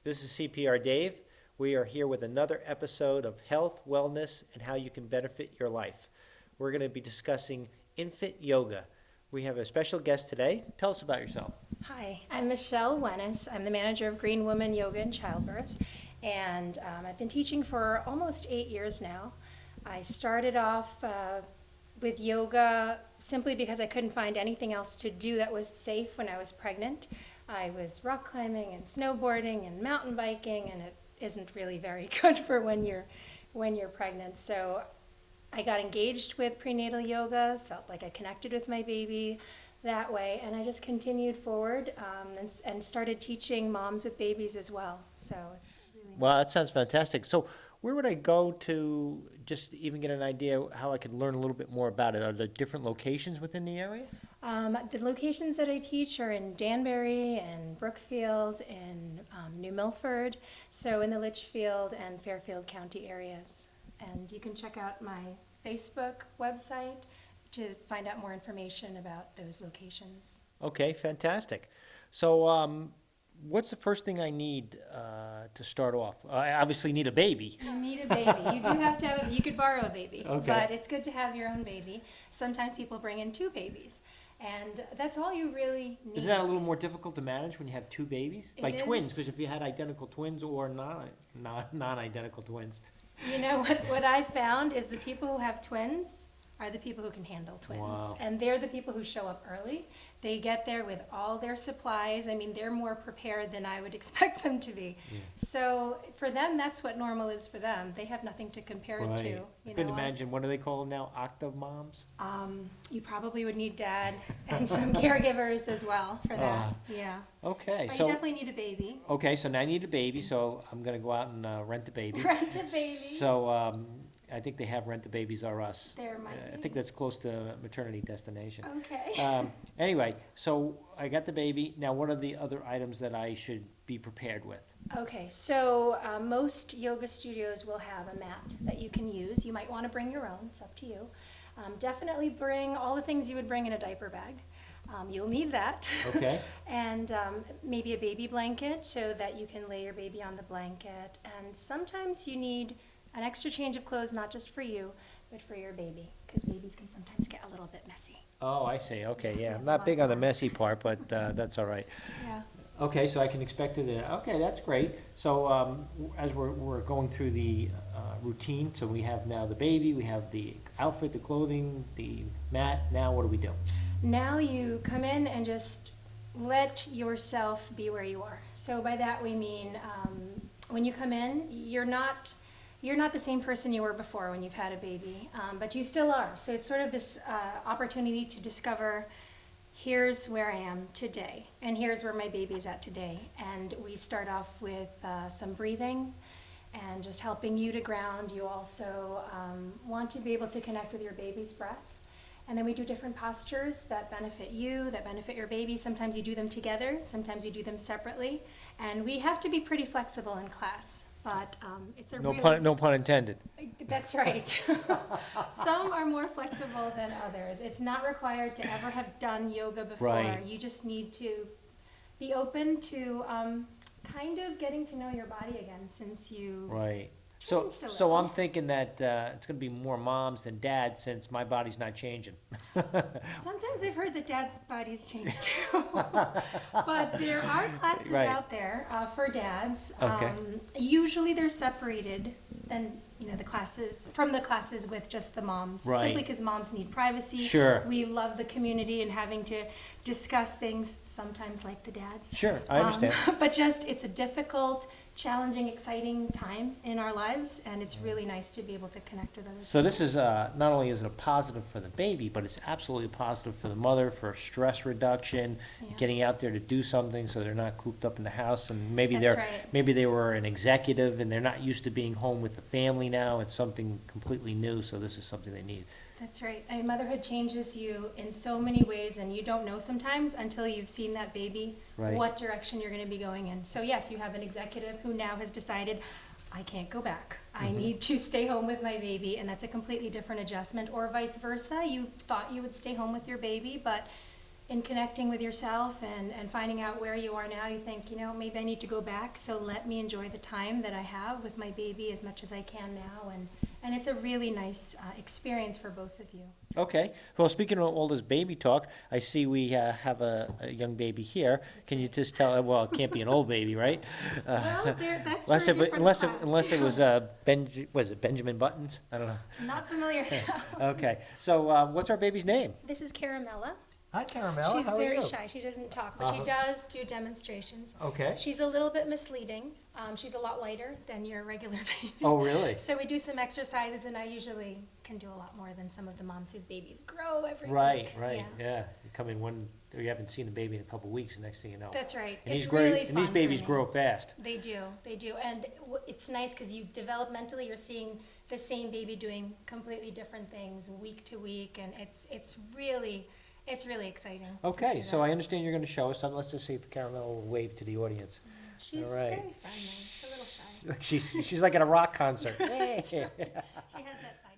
This is CPR Dave. We are here with another episode of health, wellness, and how you can benefit your life. We're going to be discussing infant yoga. We have a special guest today. Tell us about yourself. Hi, I'm Michelle Wennis. I'm the manager of Green Woman Yoga and Childbirth, and I've been teaching for almost 8 years now. I started off with yoga simply because I couldn't find anything else to do that was safe when I was pregnant. I was rock climbing and snowboarding and mountain biking, and it isn't really very good for when you're pregnant. So I got engaged with prenatal yoga, felt like I connected with my baby that way, and I just continued forward and started teaching moms with babies as well. So it's really Well, that sounds fantastic. So, where would I go to just even get an idea how I could learn a little bit more about it? Are there different locations within the area? The locations that I teach are in Danbury and Brookfield and New Milford, so in the Litchfield and Fairfield County areas. And you can check out my Facebook website to find out more information about those locations. Okay, fantastic. So, what's the first thing I need to start off? I obviously need a baby. You need a baby. You do have to have, you could borrow a baby, Okay. but it's good to have your own baby. Sometimes people bring in two babies, and that's all you really need. Isn't that a little more difficult to manage when you have two babies? It Like twins, is. because if you had identical twins or non-identical twins. You know, what I found is the people who have twins are the people who can handle twins. Wow. And they're the people who show up early. They get there with all their supplies. I mean, they're more prepared than I would expect them to be. Yeah. So for them, that's what normal is for them. They have nothing to compare it to. Right. You I couldn't know, imagine, what do they call them now? Octo moms? You probably would need dad and some caregivers as well for that. Yeah. Okay, But you so, definitely need a baby. okay, so now I need a baby, so I'm gonna go out and rent a baby. Rent a baby. So, I think they have Rent a Babies R Us. There might I be. think that's close to maternity destination. Okay. Anyway, so I got the baby. Now, what are the other items that I should be prepared with? Okay, so most yoga studios will have a mat that you can use. You might want to bring your own, it's up to you. Definitely bring all the things you would bring in a diaper bag. You'll need that. Okay. And maybe a baby blanket so that you can lay your baby on the blanket. And sometimes you need an extra change of clothes, not just for you, but for your baby, because babies can sometimes get a little bit messy. Oh, I see. Okay, yeah. I'm Yeah, not big on the lot. messy part, but that's all right. Yeah. Okay, so I can expect it. Okay, that's great. So as we're going through the routine, so we have now the baby, we have the outfit, the clothing, the mat. Now what do we do? Now you come in and just let yourself be where you are. So by that we mean when you come in, you're not the same person you were before when you've had a baby, but you still are. So it's sort of this opportunity to discover, here's where I am today, and here's where my baby's at today. And we start off with some breathing and just helping you to ground. You also want to be able to connect with your baby's breath. And then we do different postures that benefit you, that benefit your baby. Sometimes you do them together, sometimes you do them separately. And we have to be pretty flexible in class, but it's a No really... pun, no pun intended. That's right. Some are more flexible than others. It's not required to ever have done yoga before. Right. You just need to be open to kind of getting to know your body again since you... Right. So Changed a so little. I'm thinking that it's going to be more moms than dads since my body's not changing. Sometimes I've heard that dad's bodies change too. But there are classes Right. out there for dads. Okay. Usually they're separated than the classes with just the moms. Right. Simply because moms need privacy. Sure. We love the community and having to discuss things sometimes like the dads. Sure, I understand. But just it's a difficult, challenging, exciting time in our lives, and it's really nice to be able to connect with others. So this is not only is it a positive for the baby, but it's absolutely positive for the mother for stress reduction, Yeah. getting out there to do something so they're not cooped up in the house, and maybe That's they're right. maybe they were an executive and they're not used to being home with the family now. It's something completely new, so this is something they need. That's right. I mean, motherhood changes you in so many ways, and you don't know sometimes until you've seen that baby Right. what direction you're going to be going in. So yes, you have an executive who now has decided, I can't go back. I Mhm. need to stay home with my baby, and that's a completely different adjustment. Or vice versa, you thought you would stay home with your baby, but in connecting with yourself and finding out where you are now, you think, maybe I need to go back, so let me enjoy the time that I have with my baby as much as I can now. And it's a really nice experience for both of you. Okay. Well, speaking of all this baby talk, I see we have a young baby here. Can you just tell? Well, it can't be an old baby, right? Well, that's unless for a it, different unless it, class. unless it was was it Benjamin Buttons? I don't know. I'm not familiar. Okay. So, what's our baby's name? This is Caramella. Hi, Caramella. She's How are very you? shy. She doesn't talk, but she Uh-huh. does do demonstrations. Okay. She's a little bit misleading. She's a lot lighter than your regular baby. Oh, really? So we do some exercises, and I usually can do a lot more than some of the moms whose babies grow every Right, week. right. Yeah. Yeah. You come in or you haven't seen the baby in a couple weeks, and next thing you know. That's right. And It's he's really great. fun And these babies for me. grow fast. They do, and it's nice because you developmentally you're seeing the same baby doing completely different things week to week, and it's really exciting. to Okay, see so that. I understand you're going to show us something. Let's just see if Caramel will wave to the audience. She's all right. very fun, though. She's a little shy. She's like at a rock concert. She has that side.